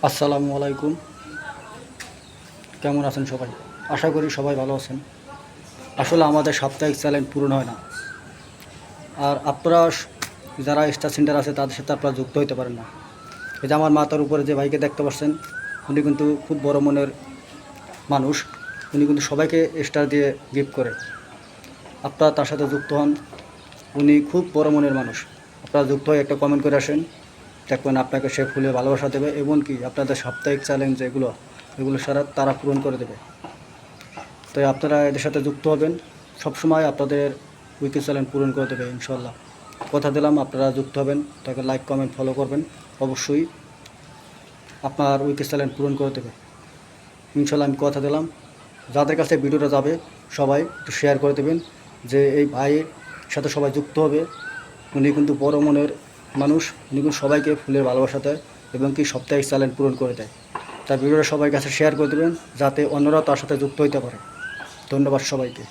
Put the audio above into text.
আসসালামু আলাইকুম। কেমন আছেন সবাই? আশা করি সবাই ভালো আছেন। আসলে আমাদের সাপ্তাহিক চ্যালেঞ্জ পূরণ হয় না, আর আপনারা যারা স্টার সেন্টার আছে তাদের সাথে আপনারা যুক্ত হতে পারেন না। এই যে আমার মাথার উপরে যে ভাইকে দেখতে পাচ্ছেন, উনি কিন্তু খুব বড় মনের মানুষ। উনি কিন্তু সবাইকে স্টার দিয়ে গিফট করে। আপনারা তার সাথে যুক্ত হন। উনি খুব বড় মনের মানুষ। আপনারা যুক্ত হয়ে একটা কমেন্ট করে আসেন, দেখবেন আপনাকে সে ফুলে ভালোবাসা দেবে, এবং কি আপনাদের সাপ্তাহিক চ্যালেঞ্জ এগুলো সারা তারা পূরণ করে দেবে। তো আপনারা এদের সাথে যুক্ত হবেন, সবসময় আপনাদের উইকেট চ্যালেঞ্জ পূরণ করে দেবে ইনশাল্লাহ। কথা দিলাম আপনারা যুক্ত হবেন, তাকে লাইক কমেন্ট ফলো করবেন, অবশ্যই আপনার উইকেট চ্যালেঞ্জ পূরণ করে দেবে ইনশাল্লাহ। আমি কথা দিলাম। যাদের কাছে ভিডিওটা যাবে সবাই একটু শেয়ার করে দেবেন, যে এই ভাইয়ের সাথে সবাই যুক্ত হবে। উনি কিন্তু বড় মনের মানুষ, উনি কিন্তু সবাইকে ফুলের ভালোবাসা দেয় এবং কি সাপ্তাহিক চ্যালেঞ্জ পূরণ করে দেয়। তার ভিডিওটা সবাই কাছে শেয়ার করে দেবেন, যাতে অন্যরাও তার সাথে যুক্ত হতে পারে। ধন্যবাদ সবাইকে।